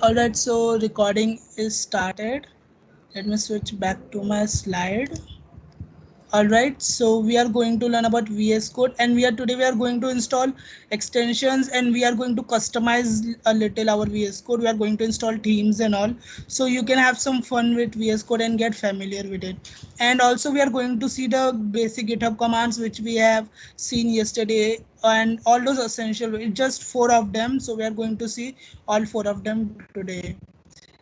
All right, so recording is started. Let me switch back to my slide. All right, so we are going to learn about VS Code, and today we are going to install extensions, and we are going to customize a little our VS Code. We are going to install themes and all, so you can have some fun with VS Code and get familiar with it. And also we are going to see the basic GitHub commands which we have seen yesterday, and all those essential. It's just 4 of them, so we are going to see all 4 of them today.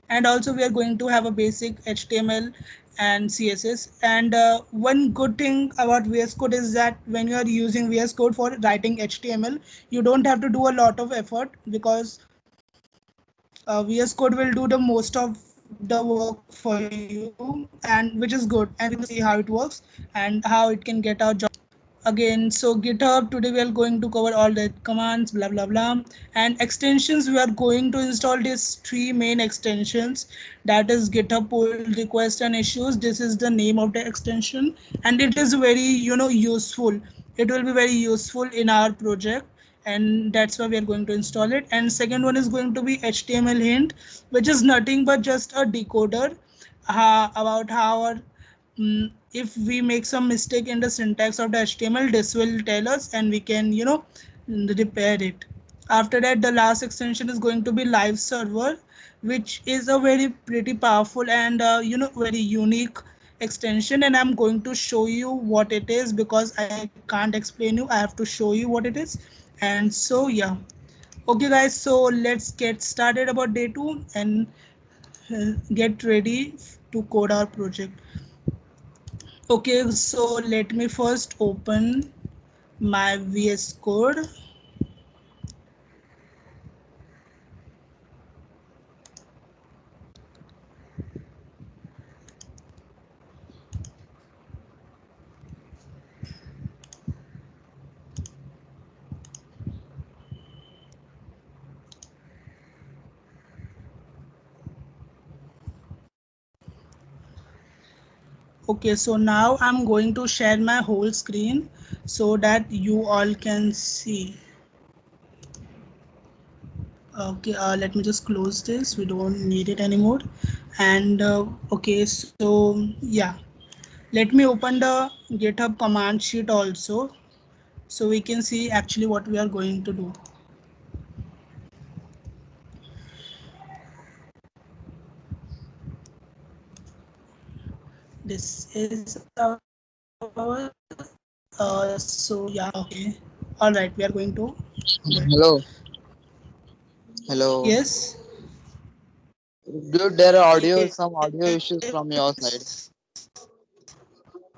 And also we are going to have a basic HTML and CSS. And one good thing about VS Code is that when you are using VS Code for writing HTML, you don't have to do a lot of effort, because VS Code will do the most of the work for you, and which is good, and we can see how it works and how it can get our job again. So GitHub, today we are going to cover all the commands, blah blah blah. And extensions, we are going to install these 3 main extensions, that is GitHub pull request and issues. This is the name of the extension, and it is very useful. It will be very useful in our project, and that's why we are going to install it. And second one is going to be HTML hint, which is nothing but just a decoder about how our if we make some mistake in the syntax of the HTML, this will tell us, and we can repair it. After that, the last extension is going to be live server, which is a very pretty powerful and very unique extension, and I'm going to show you what it is, because I can't explain you, I have to show you what it is. And so yeah, okay guys, so let's get started about day 2 and get ready to code our project. Okay, so let me first open my VS Code. Okay, so now I'm going to share my whole screen so that you all can see. Okay, let me just close this, we don't need it anymore. And okay, so yeah, let me open the GitHub command sheet also, so we can see actually what we are going to do. This is our so yeah, okay, all right, we are going to Hello, hello. yes. Dude, there are some audio issues Yes. from your side.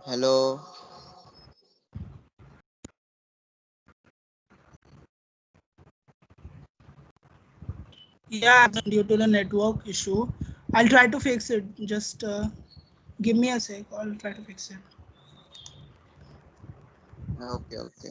Hello. Yeah, due to the network issue. I'll try to fix it. Just give me a sec. I'll try to fix it. Okay, okay.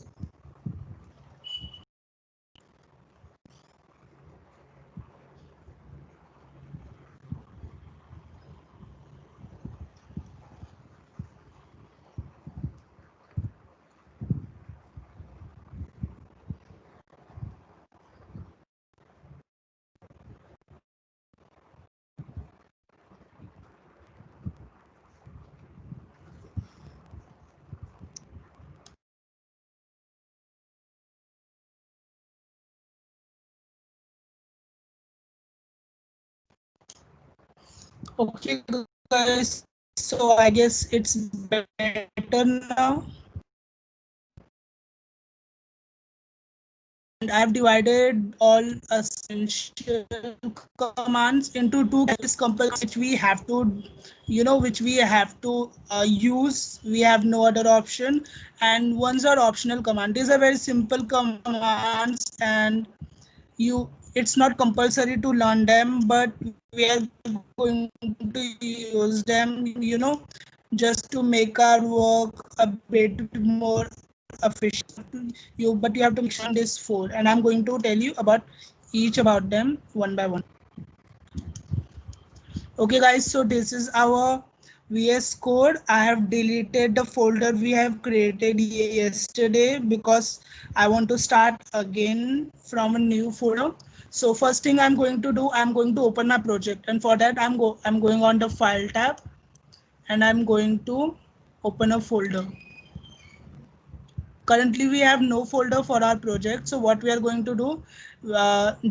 Okay, guys. So I guess it's better now. And I've divided all essential commands into 2 which we have to, which we have to use. We have no other option. And ones are optional command. These are very simple commands, and it's not compulsory to learn them, but we are going to use them, just to make our work a bit more efficient. But you have to make sure this 4, and I'm going to tell you about each about them one by one. Okay guys, so this is our VS Code. I have deleted the folder we have created yesterday, because I want to start again from a new folder. So first thing I'm going to do, I'm going to open my project, and for that I'm going on the file tab, and I'm going to open a folder. Currently we have no folder for our project, so what we are going to do,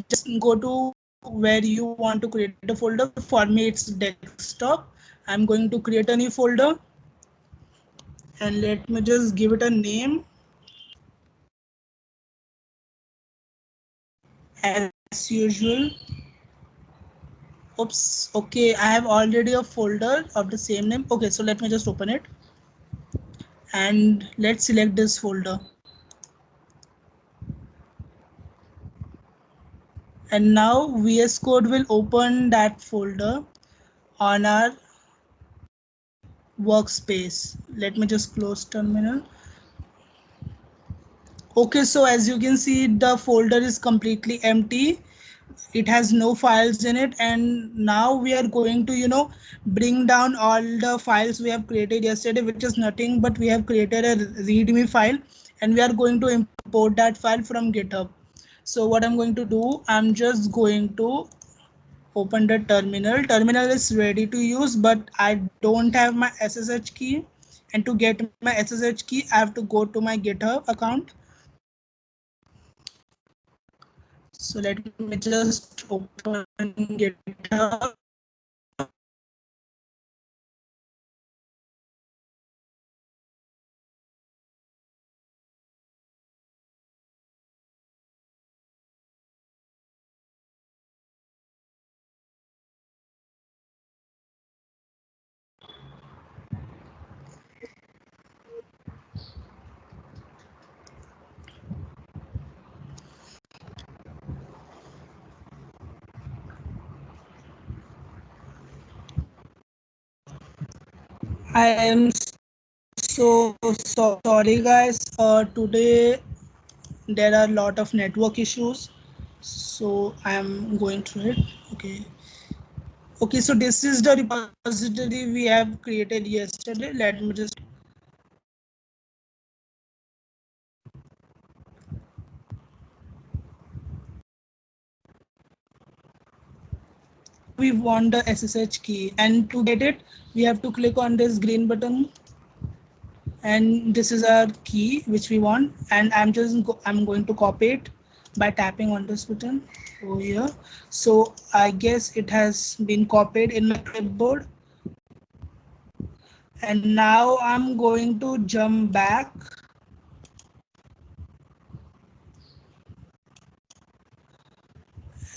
just go to where you want to create a folder. For me it's desktop. I'm going to create a new folder, and let me just give it a name as usual. Oops, okay, I have already a folder of the same name. Okay, so let me just open it, and let's select this folder. And now VS Code will open that folder on our workspace. Let me just close terminal. Okay, so as you can see, the folder is completely empty. It has no files in it, and now we are going to bring down all the files we have created yesterday, which is nothing but we have created a readme file, and we are going to import that file from GitHub. So what I'm going to do, I'm just going to open the terminal. Terminal is ready to use, but I don't have my SSH key, and to get my SSH key I have to go to my GitHub account. So let me just open GitHub. I am so sorry guys, today there are a lot of network issues, so I am going through it. Okay, so this is the repository we have created yesterday. Let me just, now we want the SSH key, and to get it we have to click on this green button, and this is our key which we want, and I'm going to copy it by tapping on this button over here. So I guess it has been copied in my clipboard, and now I'm going to jump back,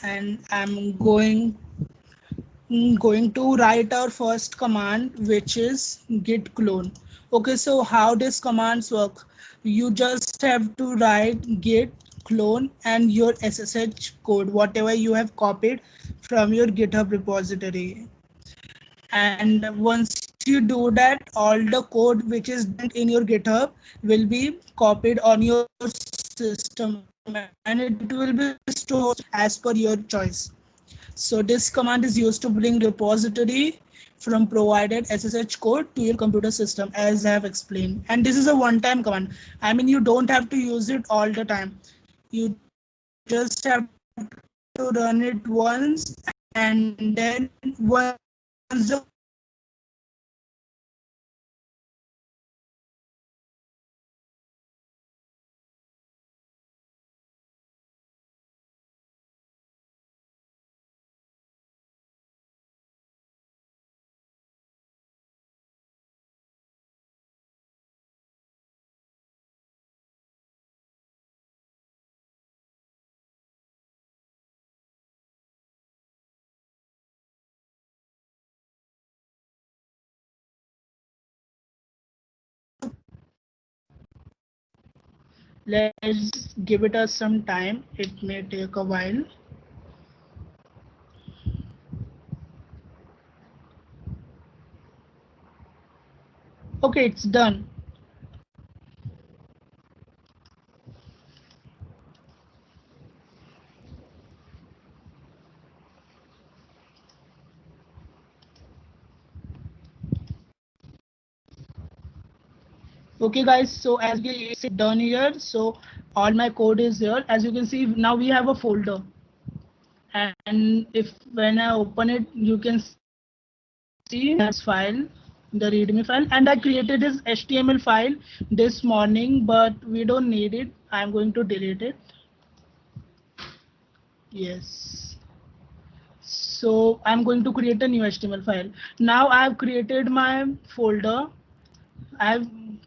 and I'm going to write our first command, which is git clone. Okay, so how these commands work, you just have to write git clone and your SSH code, whatever you have copied from your GitHub repository. And once you do that, all the code which is in your GitHub will be copied on your system, and it will be stored as per your choice. So this command is used to bring repository from provided SSH code to your computer system, as I have explained. And this is a one-time command. I mean, you don't have to use it all the time. You just have to run it once, and then once the let's give it us some time. It may take a while. Okay, it's done. Okay guys, so as we it's done here, so all my code is here. As you can see, now we have a folder. and if when I open it, you can see this file, the readme file, and I created this HTML file this morning, but we don't need it. I'm going to delete it. Yes. So I'm going to create a new HTML file. Now I've created my folder. I've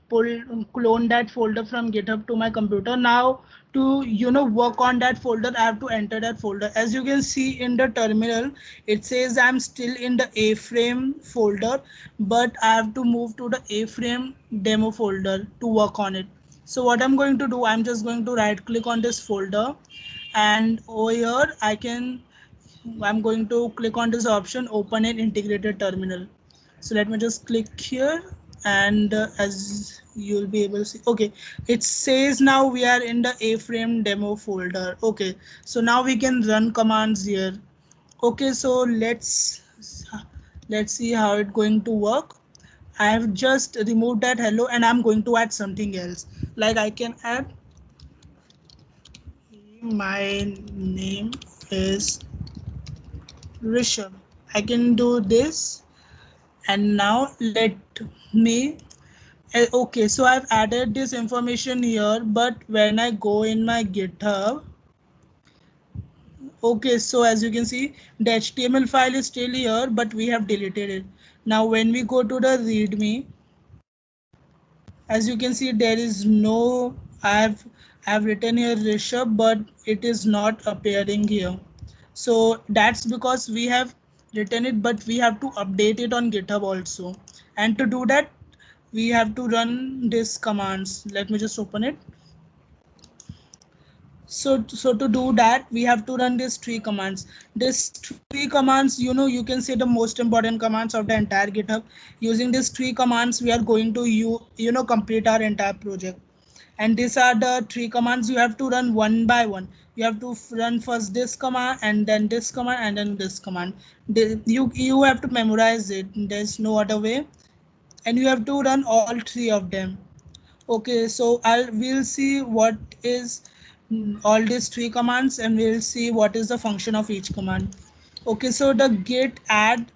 cloned that folder from GitHub to my computer. Now to work on that folder, I have to enter that folder. As you can see in the terminal, it says I'm still in the A-frame folder, but I have to move to the A-frame demo folder to work on it. So what I'm going to do, I'm just going to right click on this folder, and over here I'm going to click on this option, open an integrated terminal. So let me just click here, and as you'll be able to see, okay, it says now we are in the A-frame demo folder. Okay, so now we can run commands here. Okay, so let's see how it's going to work. I have just removed that hello, and I'm going to add something else. Like I can add, my name is Rishabh. I can do this, and now let me okay, so I've added this information here, but when I go in my GitHub, okay, so as you can see, the HTML file is still here, but we have deleted it. Now when we go to the readme, as you can see, there is no, I've written here Rishabh, but it is not appearing here. So that's because we have written it, but we have to update it on GitHub also. And to do that, we have to run this commands. Let me just open it. So to do that, we have to run these three commands. These three commands, you can say the most important commands of the entire GitHub. Using these three commands, we are going to complete our entire project. And these are the three commands you have to run one by one. You have to run first this command, and then this command, and then this command. You have to memorize it. There's no other way, and you have to run all three of them. Okay, so we'll see what is all these three commands, and we'll see what is the function of each command. Okay, so the git add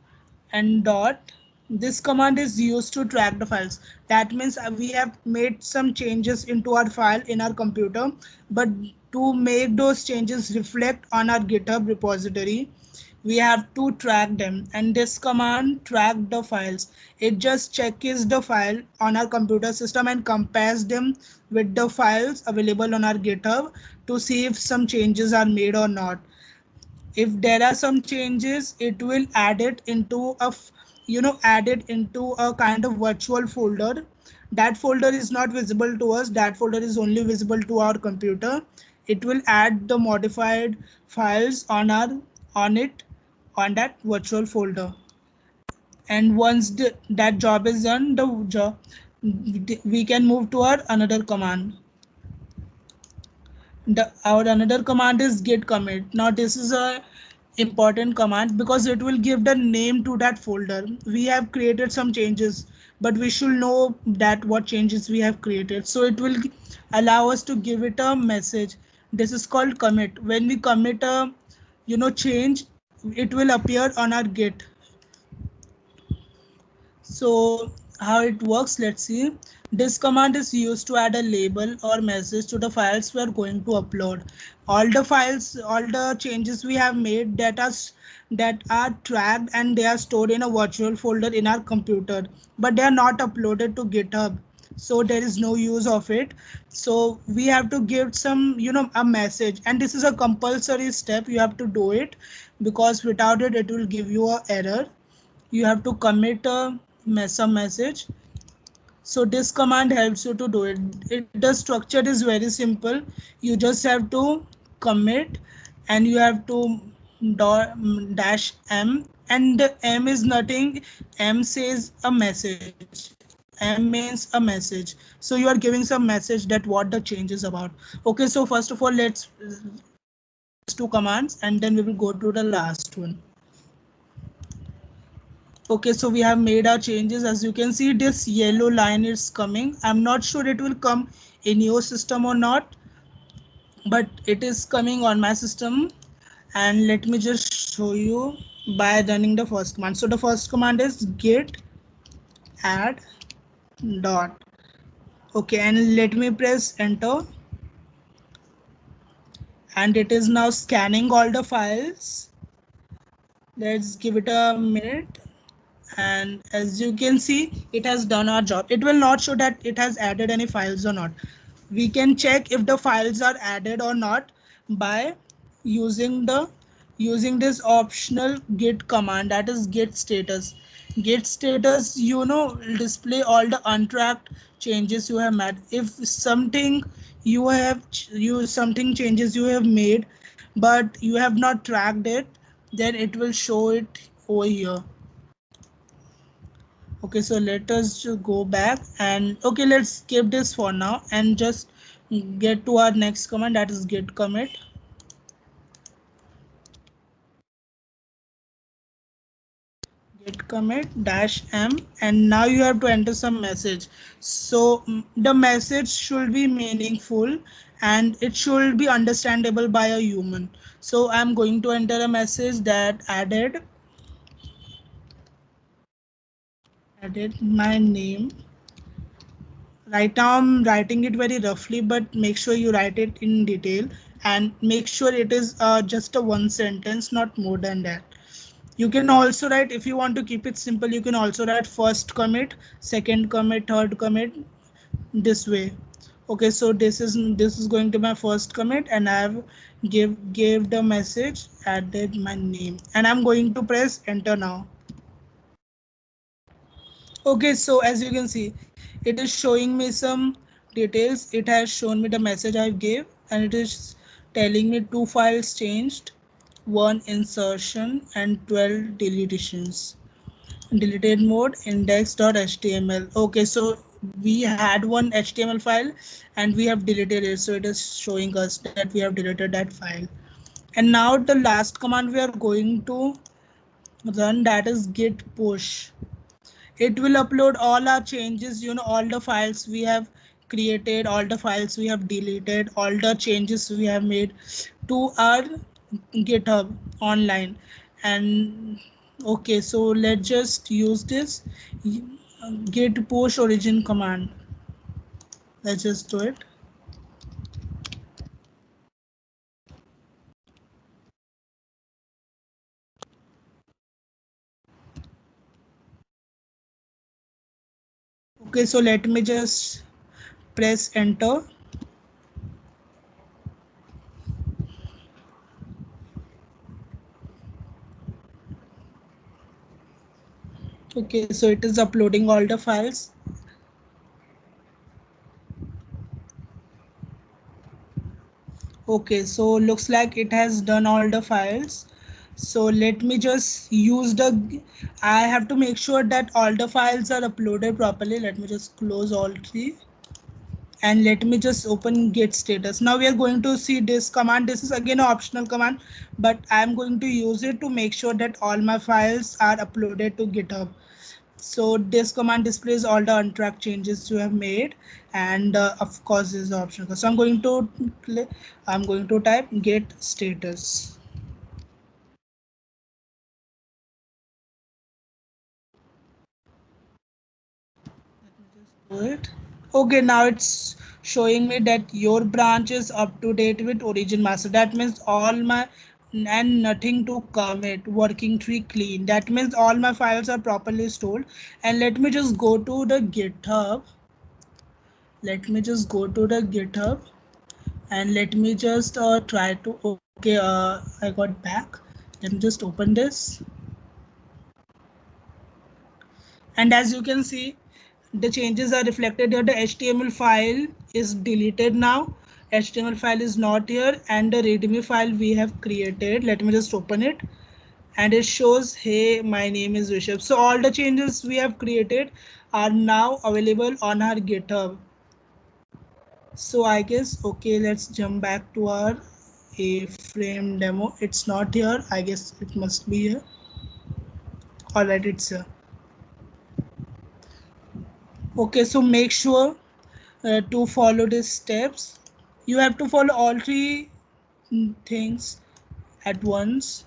and dot, this command is used to track the files. That means we have made some changes into our file in our computer, but to make those changes reflect on our GitHub repository, we have to track them, and this command track the files. It just checks the file on our computer system and compares them with the files available on our GitHub to see if some changes are made or not. If there are some changes, it will add it into a kind of virtual folder. That folder is not visible to us, that folder is only visible to our computer. It will add the modified files on it on that virtual folder. And once that job is done, we can move to our another command. Our another command is git commit. Now this is a important command because it will give the name to that folder. We have created some changes, but we should know that what changes we have created. So it will allow us to give it a message. This is called commit. When we commit a change, it will appear on our git. So how it works, let's see. This command is used to add a label or message to the files we are going to upload. All the files, all the changes we have made that are tracked, and they are stored in a virtual folder in our computer, but they are not uploaded to GitHub. So there is no use of it. So we have to give some, a message, and this is a compulsory step. You have to do it because without it, it will give you an error. You have to commit some message. So this command helps you to do it. The structure is very simple. You just have to commit, and you have to dash m, and the m is nothing. M says a message. M means a message. So you are giving some message that what the change is about. Okay, so first of all, let's two commands, and then we will go to the last one. Okay, so we have made our changes. As you can see, this yellow line is coming. I'm not sure it will come in your system or not, but it is coming on my system. And let me just show you by running the first command. So the first command is git add dot. Okay, and let me press enter, and it is now scanning all the files. Let's give it a minute, and as you can see, it has done our job. It will not show that it has added any files or not. We can check if the files are added or not by using the using this optional git command, that is git status. Git status, will display all the untracked changes you have made. If something something changes you have made but you have not tracked it, then it will show it over here. Okay, so let us just go back, and okay, let's skip this for now and just get to our next command, that is git commit. Git commit dash m, and now you have to enter some message. So the message should be meaningful and it should be understandable by a human. So I'm going to enter a message that added my name. Right now I'm writing it very roughly, but make sure you write it in detail and make sure it is just a one sentence, not more than that. You can also write, if you want to keep it simple, you can also write first commit, second commit, third commit, this way. Okay, so this is going to my first commit, and I've gave the message, added my name, and I'm going to press enter now. Okay, so as you can see, it is showing me some details. It has shown me the message I gave, and it is telling me 2 files changed, 1 insertion, and 12 deletions. Deleted mode index.html. Okay, so we had one HTML file and we have deleted it. So it is showing us that we have deleted that file. And now the last command we are going to run, that is git push. It will upload all our changes, all the files we have created, all the files we have deleted, all the changes we have made to our GitHub online. And okay, so let's just use this git push origin command. Let's just do it. Okay, so let me just press enter. Okay, so it is uploading all the files. Okay, so looks like it has done all the files. So let me just use I have to make sure that all the files are uploaded properly. Let me just close all three, and let me just open git status. Now we are going to see this command. This is again an optional command, but I'm going to use it to make sure that all my files are uploaded to GitHub. So this command displays all the untracked changes you have made, and of course this is optional. So I'm going to type git status. Do it. Okay, now it's showing me that your branch is up to date with origin master. That means all my and nothing to commit, working tree clean. That means all my files are properly stored. And let me just go to the GitHub. Let me just go to the GitHub, and let me just try to, okay, I got back. Let me just open this, and as you can see, the changes are reflected here. The HTML file is deleted now. HTML file is not here, and the readme file we have created, let me just open it, and it shows, hey, my name is Rishabh. So all the changes we have created are now available on our GitHub. So I guess, okay, let's jump back to our A frame demo. It's not here, I guess it must be here. All right, it's here. Okay, so make sure to follow these steps. You have to follow all three things. at once.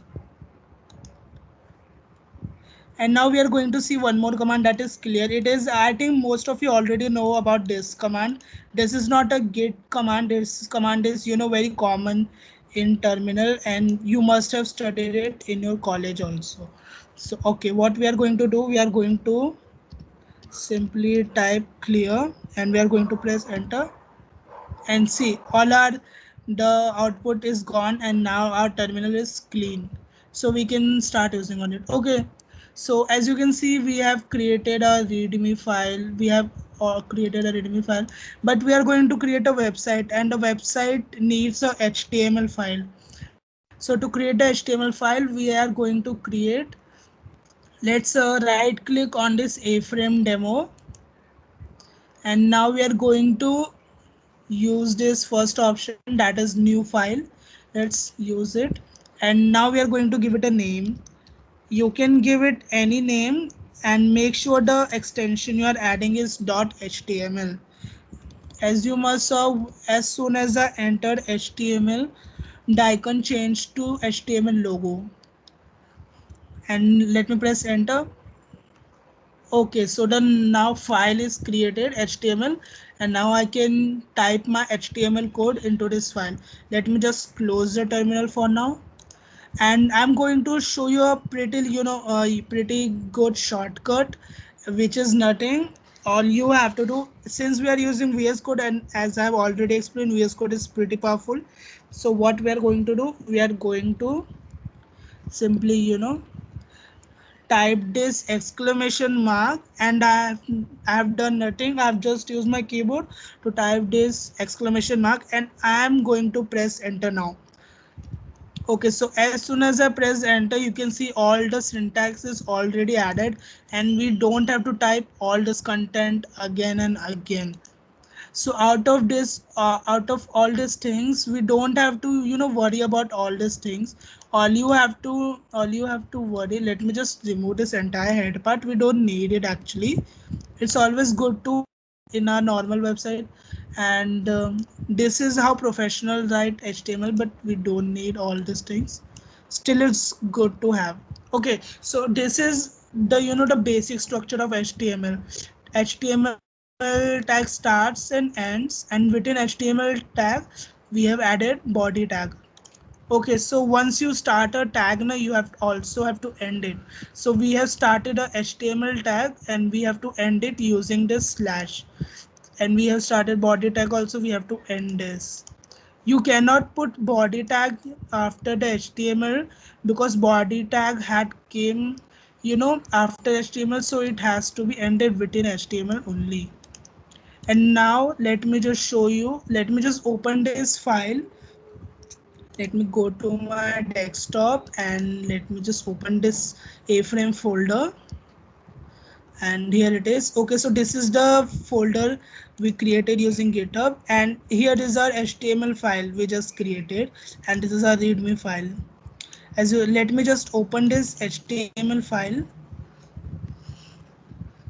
And now we are going to see one more command that is clear. It is, I think most of you already know about this command. This is not a git command. This command is, very common in terminal, and you must have studied it in your college also. So, okay, what we are going to do, we are going to simply type clear and we are going to press enter, and see all our the output is gone and now our terminal is clean, so we can start using on it. Okay, so as you can see, we have created a readme file, we have created a readme file, but we are going to create a website, and the website needs a html file. So to create the html file, we are going to create, let's right click on this A-frame demo, and now we are going to use this first option, that is new file. Let's use it, and now we are going to give it a name. You can give it any name, and make sure the extension you are adding is .html. As you must saw, as soon as I entered html, the icon changed to html logo, and let me press enter. Okay, so the now file is created html, and now I can type my html code into this file. Let me just close the terminal for now, and I'm going to show you a pretty pretty good shortcut, which is nothing. All you have to do, since we are using VS Code, and as I've already explained, VS Code is pretty powerful. So what we are going to do, we are going to simply type this exclamation mark, and I have done nothing. I've just used my keyboard to type this exclamation mark, and I am going to press enter now. Okay, so as soon as I press enter, you can see all the syntax is already added, and we don't have to type all this content again and again. So out of all these things, we don't have to worry about all these things. All you have to worry, let me just remove this entire head part, we don't need it actually. It's always good to have in our normal website, and this is how professionals write html, but we don't need all these things. Still, it's good to have. Okay, so this is the the basic structure of html. HTML tag starts and ends, and within HTML tag we have added body tag. Okay, so once you start a tag, now you also have to end it. So we have started a HTML tag and we have to end it using this slash. And we have started body tag also, we have to end this. You cannot put body tag after the HTML, because body tag had came after HTML, so it has to be ended within HTML only. And now let me just show you, let me just open this file. Let me go to my desktop and let me just open this A-frame folder, and here it is. Okay, so this is the folder we created using GitHub, and here is our HTML file we just created, and this is our README file. Let me just open this HTML file,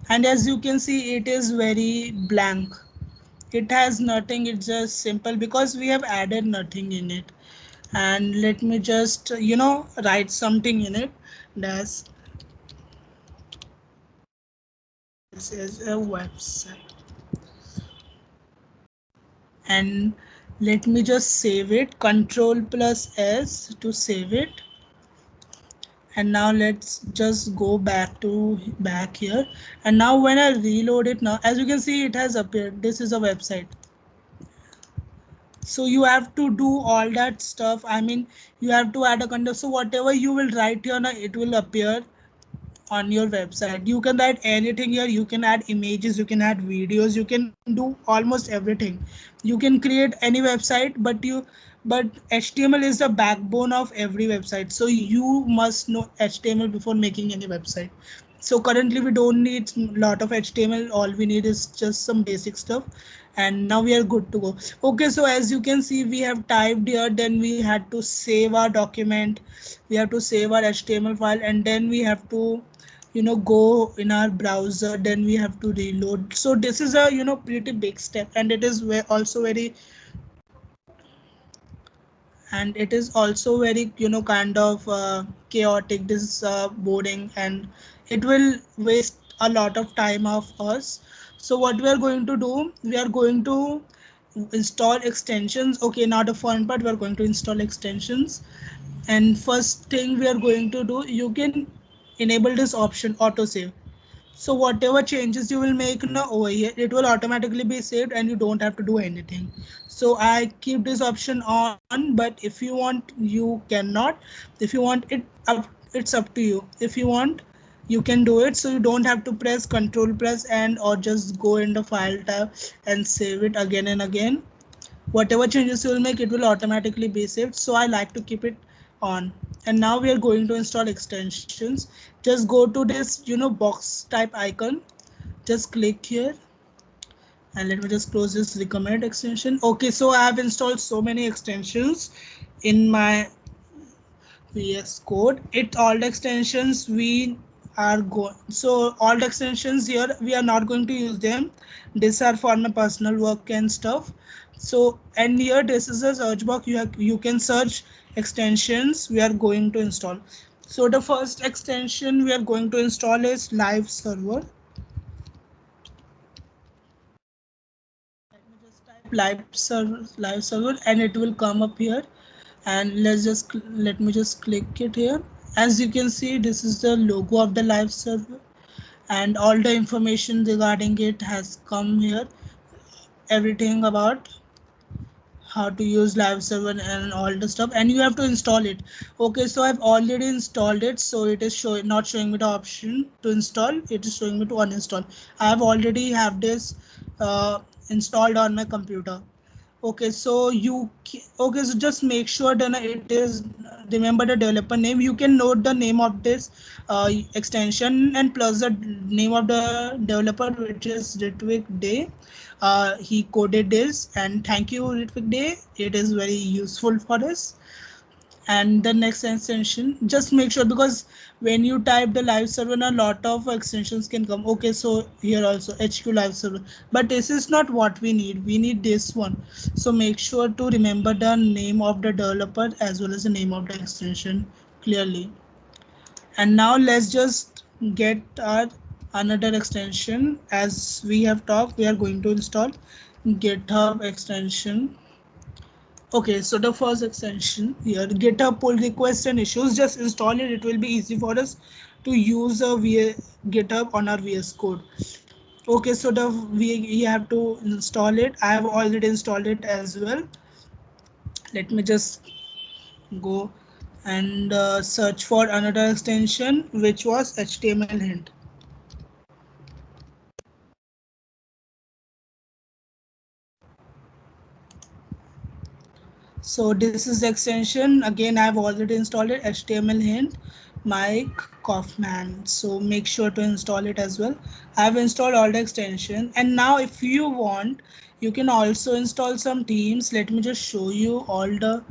and as you can see, it is very blank. It has nothing, it's just simple because we have added nothing in it. And let me just write something in it. That's This is a website, and let me just save it, control plus S to save it. And now let's just go back here, and now when I reload it, now as you can see, it has appeared. This is a website. So you have to do all that stuff. I mean, you have to add a content, so whatever you will write here now, it will appear on your website. You can write anything here, you can add images, you can add videos, you can do almost everything. You can create any website, but HTML is the backbone of every website, so you must know HTML before making any website. So currently we don't need a lot of HTML, all we need is just some basic stuff, and now we are good to go. Okay, so as you can see, we have typed here, then we had to save our document, we have to save our HTML file, and then we have to go in our browser, then we have to reload. So this is a pretty big step, and it is also very and it is also very kind of chaotic. This is boring, and it will waste a lot of time of us. So what we are going to do, we are going to install extensions. Okay, now the fun part, we are going to install extensions. And first thing we are going to do, you can enable this option auto save. So whatever changes you will make now over here, it will automatically be saved and you don't have to do anything. So I keep this option on, but if you want, you cannot. If you want it up, it's up to you. If you want, you can do it. So you don't have to press control press and or just go in the file tab and save it again and again. Whatever changes you will make, it will automatically be saved. So I like to keep it on. And now we are going to install extensions. Just go to this box type icon, just click here, and let me just close this recommend extension. Okay, so I have installed so many extensions in my VS Code. It all the extensions we are going, so all the extensions here we are not going to use them. These are for my personal work and stuff. So and here this is a search box. You can search extensions we are going to install. So the first extension we are going to install is live server. Let me just type live server and it will come up here. And let me just click it here. As you can see, this is the logo of the live server and all the information regarding it has come here. Everything about how to use live server and all the stuff, and you have to install it. Okay, so I've already installed it, so it is showing not showing me the option to install, it is showing me to uninstall. I have already have this installed on my computer. Okay, so okay, so just make sure that it is, remember the developer name. You can note the name of this extension and plus the name of the developer, which is Ritvik Day. He coded this, and thank you Ritvik Day. It is very useful for us. And the next extension, just make sure, because when you type the live server, a lot of extensions can come. Okay, so here also HQ live server, but this is not what we need this one. So make sure to remember the name of the developer as well as the name of the extension clearly. And now let's just get our another extension. As we have talked, we are going to install GitHub extension. Okay, so the first extension here, GitHub pull requests and issues, just install it. It will be easy for us to use a GitHub on our VS Code. Okay, so we have to install it. I have already installed it as well. Let me just go and search for another extension, which was HTML hint. So this is the extension. Again, I've already installed it, HTML hint, Mike Kaufman. So make sure to install it as well. I've installed all the extension. And now if you want, you can also install some themes. Let me just show you all the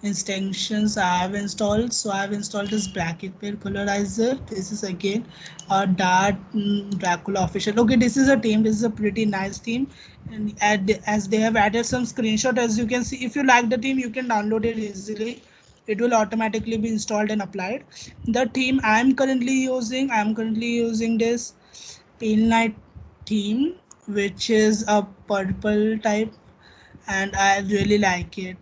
extensions I have installed. So I have installed this bracket pair colorizer. This is again a Dart Dracula official. Okay, this is a theme. This is a pretty nice theme, and as they have added some screenshot, as you can see, if you like the theme, you can download it easily. It will automatically be installed and applied. The theme I'm currently using this Pale Night theme, which is a purple type, and I really like it.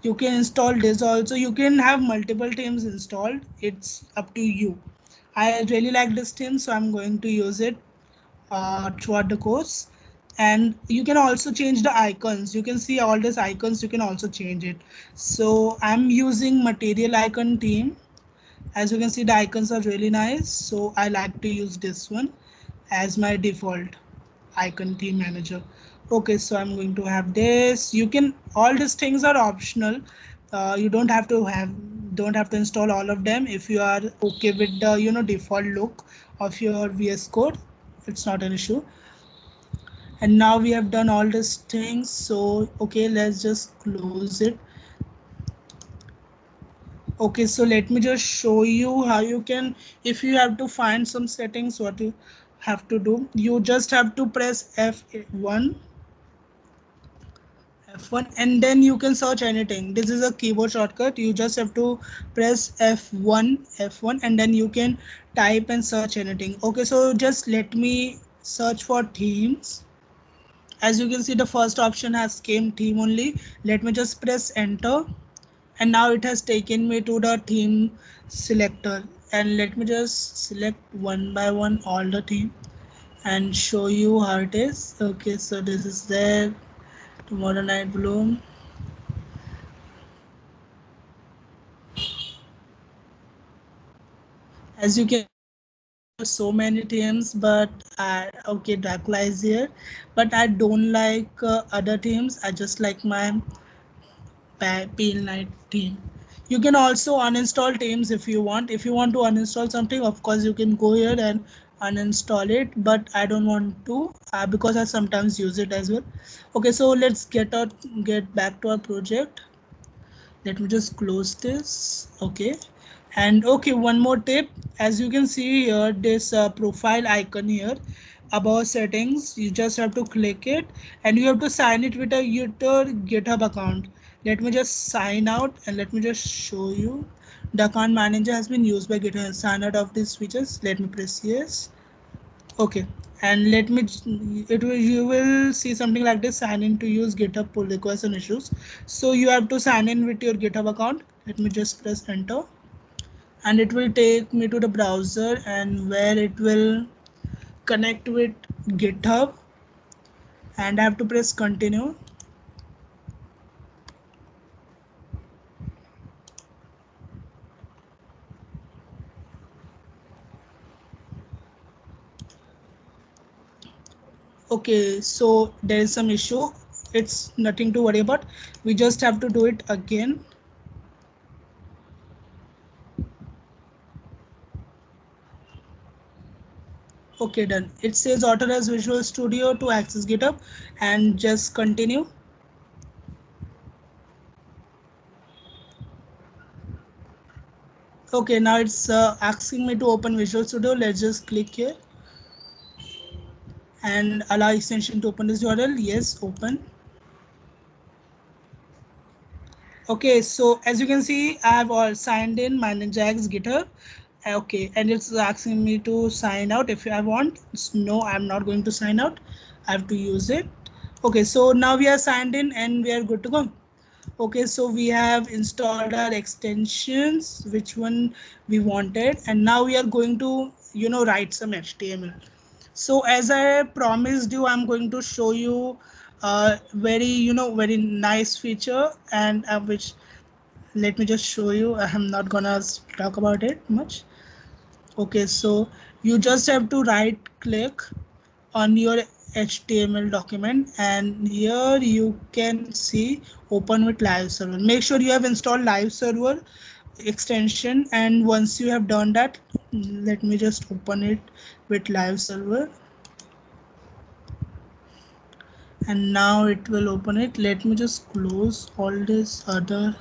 You can install this also. You can have multiple themes installed, it's up to you. I really like this theme, so I'm going to use it throughout the course. And you can also change the icons. You can see all these icons, you can also change it. So I'm using material icon theme. As you can see, the icons are really nice, so I like to use this one as my default icon theme manager. Okay, so I'm going to have this. You can, all these things are optional. You don't have to install all of them. If you are okay with the default look of your VS Code, it's not an issue. And now we have done all these things, so okay, let's just close it. Okay, so let me just show you how you can, if you have to find some settings, what you have to do, you just have to press F1 F1, and then you can search anything. This is a keyboard shortcut. You just have to press F1, and then you can type and search anything. Okay, so just let me search for themes. As you can see, the first option has came theme only. Let me just press enter, and now it has taken me to the theme selector, and let me just select one by one all the theme and show you how it is. Okay, so this is there, Tomorrow Night Bloom. As you can see, there are so many themes, but okay, Dracula is here, but I don't like other themes. I just like my Pale Knight theme. You can also uninstall themes if you want. If you want to uninstall something, of course you can go here and uninstall it, but I don't want to because I sometimes use it as well. Okay, so let's get back to our project. Let me just close this. Okay, and okay, one more tip. As you can see here, this profile icon here above settings, you just have to click it, and you have to sign it with your GitHub account. Let me just sign out, and let me just show you. The account manager has been used by GitHub. Sign out of these features. Let me press yes. Okay, and let me, it will, you will see something like this: sign in to use GitHub pull requests and issues. So you have to sign in with your GitHub account. Let me just press enter, and it will take me to the browser, and where it will connect with GitHub, and I have to press continue. Okay, so there is some issue. It's nothing to worry about. We just have to do it again. Okay, done. It says authorize Visual Studio to access GitHub, and just continue. Okay, now it's asking me to open Visual Studio. Let's just click here and allow extension to open this URL. Yes, open. Okay, so as you can see, I have all signed in my Ninjax GitHub. Okay, and it's asking me to sign out if I want. No, I'm not going to sign out. I have to use it. Okay, so now we are signed in and we are good to go. Okay, so we have installed our extensions, which one we wanted, and now we are going to, write some HTML. So as I promised you, I'm going to show you a very nice feature, and which, let me just show you. I'm not gonna talk about it much. Okay, so you just have to right click on your HTML document, and here you can see open with live server. Make sure you have installed live server extension, and once you have done that, let me just open it with live server, and now it will open it. Let me just close all these other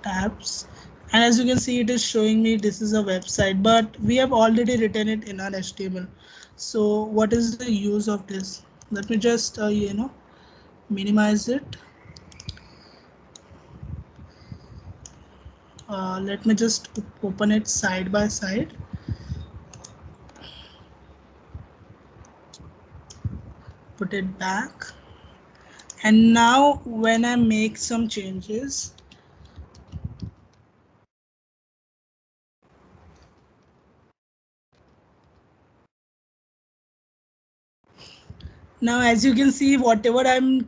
tabs, and as you can see, it is showing me this is a website, but we have already written it in our HTML. So what is the use of this? Let me just minimize it. Let me just open it side by side. Put it back, and now when I make some changes, now as you can see, whatever I'm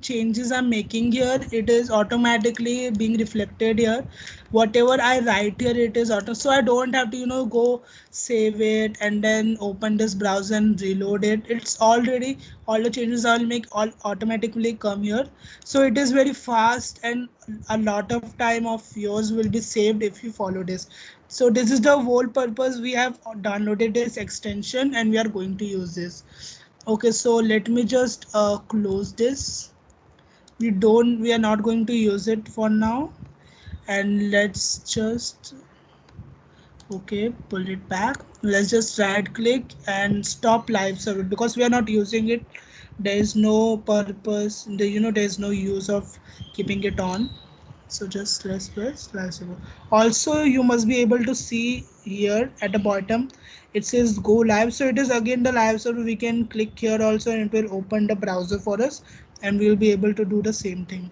making here, it is automatically being reflected here. Whatever I write here, it is auto, so I don't have to go save it and then open this browser and reload it. It's already, all the changes I'll make all automatically come here. So it is very fast, and a lot of time of yours will be saved if you follow this. So this is the whole purpose. We have downloaded this extension and we are going to use this. Okay, so let me just close this. We are not going to use it for now, and let's just, okay, pull it back. Let's just right click and stop live server because we are not using it there is no purpose, there is no use of keeping it on. So just let's press live server. Also, you must be able to see here at the bottom it says go live. So it is again the live server. We can click here also and it will open the browser for us, and we'll be able to do the same thing.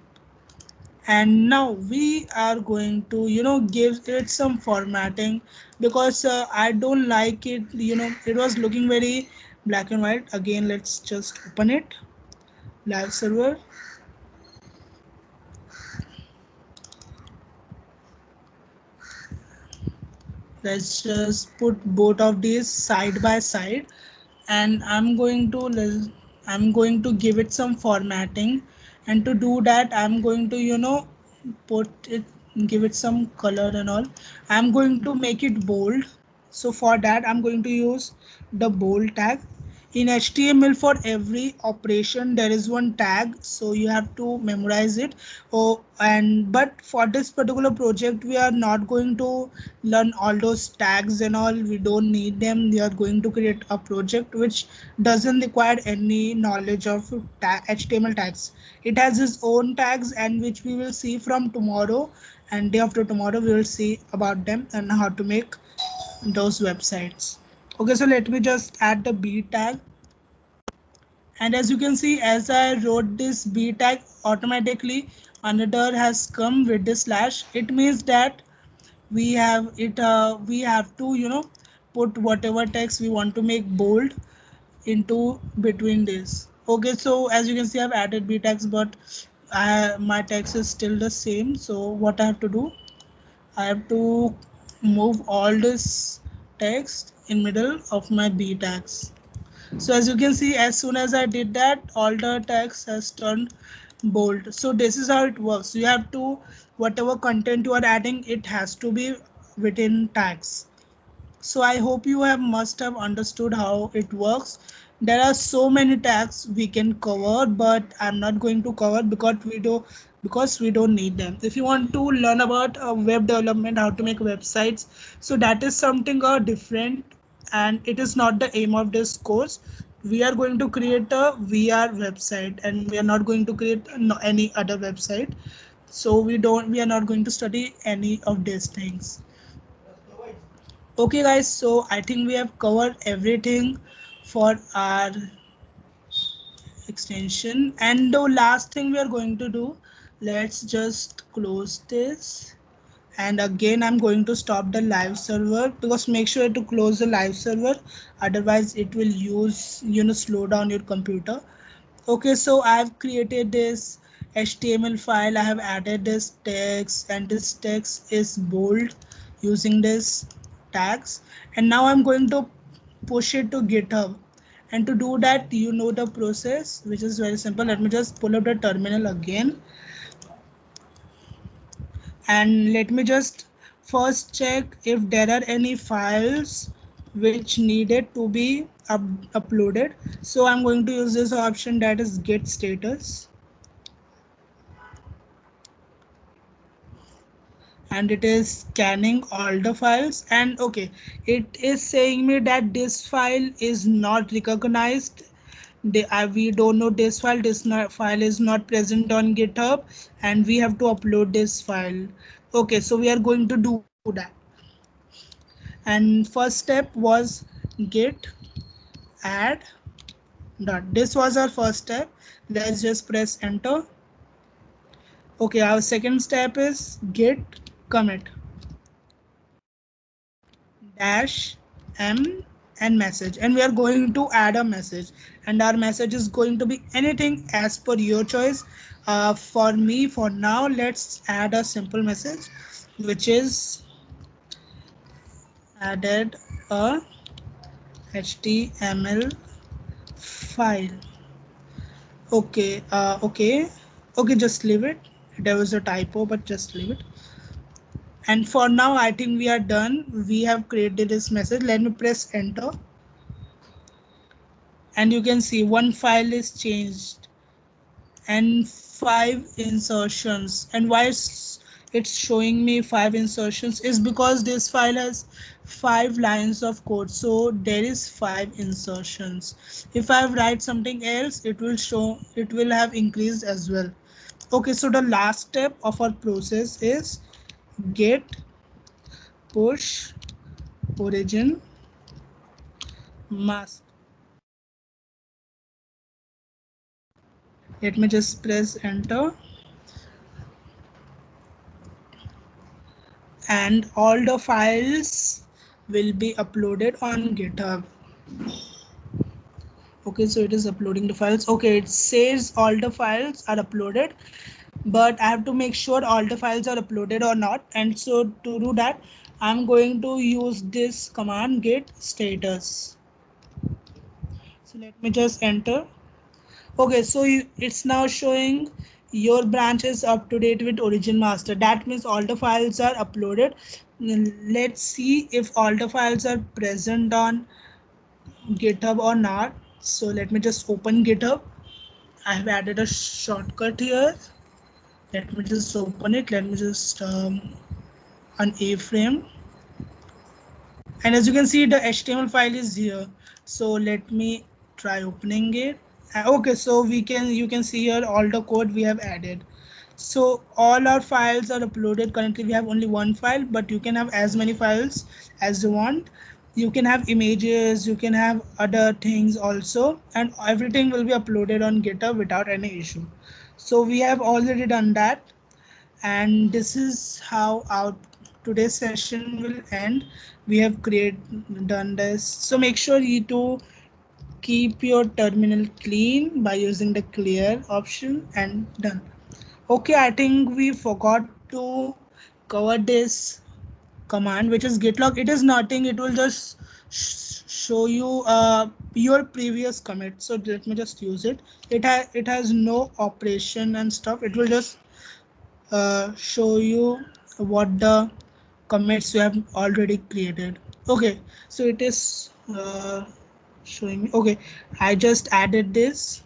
And now we are going to give it some formatting, because I don't like it. It was looking very black and white. Again, let's just open it, live server. Let's just put both of these side by side, and I'm going to give it some formatting. And to do that, I'm going to put it, give it some color and all. I'm going to make it bold. So for that, I'm going to use the bold tag. In HTML, for every operation there is one tag, so you have to memorize it. But for this particular project, we are not going to learn all those tags and all. We don't need them. We are going to create a project which doesn't require any knowledge of HTML tags. It has its own tags, and which we will see from tomorrow, and day after tomorrow we will see about them and how to make those websites. Okay, so let me just add the b tag. And as you can see, as I wrote this b tag, automatically another has come with the slash. It means that we have to put whatever text we want to make bold into between this. Okay, so as you can see, I've added b tags, but my text is still the same. So what I have to do, I have to move all this text in middle of my b tags. So as you can see, as soon as I did that, all the text has turned bold. So this is how it works. You have to, whatever content you are adding, it has to be within tags. So I hope you must have understood how it works. There are so many tags we can cover, but I'm not going to cover because we don't need them. If you want to learn about web development, how to make websites, so that is something different, and it is not the aim of this course. We are going to create a VR website, and we are not going to create any other website. So we are not going to study any of these things. Okay guys, so I think we have covered everything for our extension. And the last thing we are going to do, let's just close this. And again, I'm going to stop the live server, because make sure to close the live server, otherwise it will slow down your computer. Okay, so I've created this HTML file. I have added this text, and this text is bold using this tags. And now I'm going to push it to GitHub. And to do that, the process, which is very simple. Let me just pull up the terminal again, and let me just first check if there are any files which needed to be uploaded. So I'm going to use this option, that is get status, and it is scanning all the files. And okay, it is saying me that this file is not recognized. We don't know this file. File is not present on GitHub, and we have to upload this file. Okay, so we are going to do that. And first step was git add dot. This was our first step. Let's just press enter. Okay, our second step is git commit dash m and message, and we are going to add a message, and our message is going to be anything as per your choice. For me, for now, let's add a simple message, which is added a HTML file. Okay, just leave it. There was a typo, but just leave it. And for now, I think we are done. We have created this message. Let me press enter, and you can see one file is changed and 5 insertions. And why it's showing me 5 insertions is because this file has 5 lines of code, so there is 5 insertions. If I write something else, it will have increased as well. Okay, so the last step of our process is git push origin master. Let me just press enter, and all the files will be uploaded on GitHub. Okay, so it is uploading the files. Okay, it says all the files are uploaded, but I have to make sure all the files are uploaded or not. And so to do that, I'm going to use this command git status. So let me just enter. Okay, so it's now showing your branch is up to date with origin master. That means all the files are uploaded. Let's see if all the files are present on GitHub or not. So let me just open GitHub. I have added a shortcut here. Let me just open it. Let me just an A-frame. And as you can see, the HTML file is here. So let me try opening it. Okay, so you can see here all the code we have added. So all our files are uploaded. Currently we have only one file, but you can have as many files as you want. You can have images, you can have other things also, and everything will be uploaded on GitHub without any issue. So we have already done that, and this is how our today's session will end. We have done this, so make sure you to keep your terminal clean by using the clear option, and done. Okay, I think we forgot to cover this command, which is git log. It is nothing, it will just show you your previous commit. So let me just use it. It has no operation and stuff. It will just show you what the commits you have already created. Okay, so it is showing me. Okay, I just added this.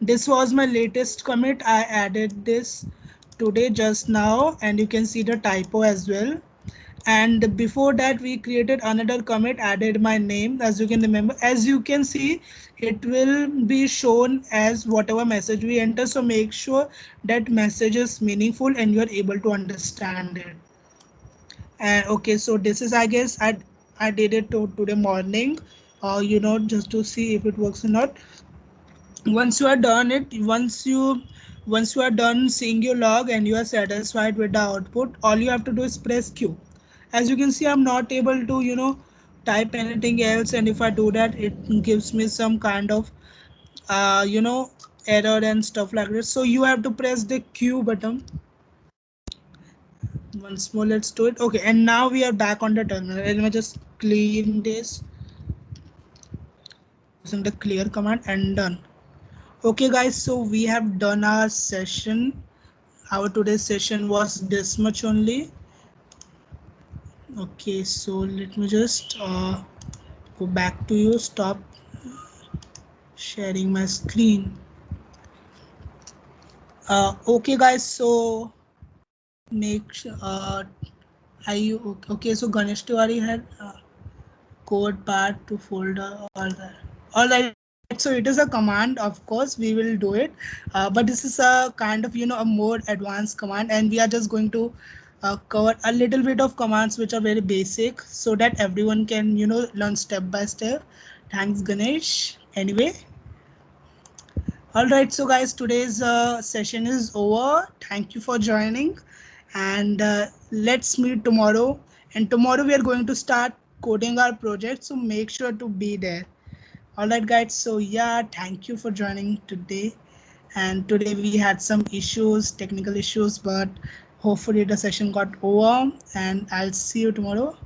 This was my latest commit. I added this today just now, and you can see the typo as well. And before that we created another commit, added my name. As you can remember, as you can see, it will be shown as whatever message we enter, so make sure that message is meaningful and you are able to understand it. And okay, so this is, I guess I did it today morning, just to see if it works or not. Once you are done it once you are done seeing your log and you are satisfied with the output, all you have to do is press Q. As you can see, I'm not able to type anything else, and if I do that, it gives me some kind of uh, you know error and stuff like this. So you have to press the Q button. Once more, let's do it. Okay, and now we are back on the terminal. Let me just clean this using the clear command, and done. Okay guys, so we have done our session. Our today's session was this much only. Okay, so let me just go back to you. Stop sharing my screen. Okay guys, so make sure are you okay? Okay, so Ganesh Tiwari had code part to folder, all right, so it is a command. Of course we will do it, but this is a kind of a more advanced command, and we are just going to cover a little bit of commands which are very basic, so that everyone can learn step by step. Thanks Ganesh. Anyway, all right, so guys, today's session is over. Thank you for joining, and let's meet tomorrow. And tomorrow we are going to start coding our project, so make sure to be there. All right, guys. So yeah, thank you for joining today. And today we had some issues, technical issues, but hopefully the session got over. And I'll see you tomorrow.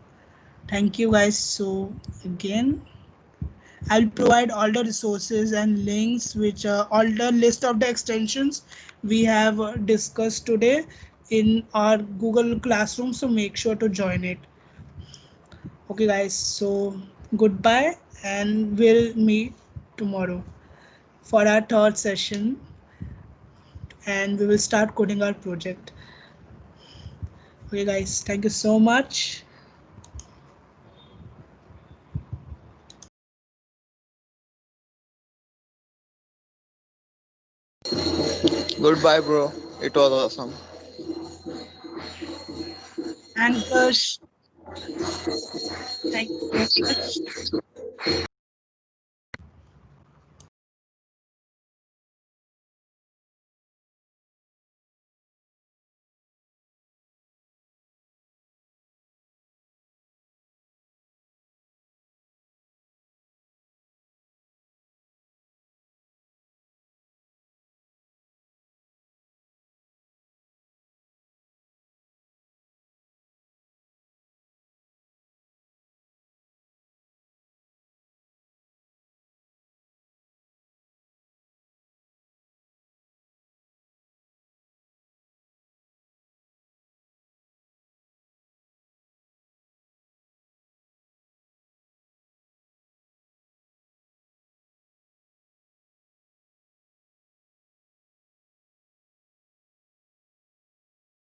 Thank you, guys. So again, I'll provide all the resources and links, which all the list of the extensions we have discussed today in our Google Classroom. So make sure to join it. Okay, guys. So goodbye, and we'll meet tomorrow for our third session, and we will start coding our project. Okay, guys, thank you so much. Goodbye, bro. It was awesome. Ankush, thank you so much.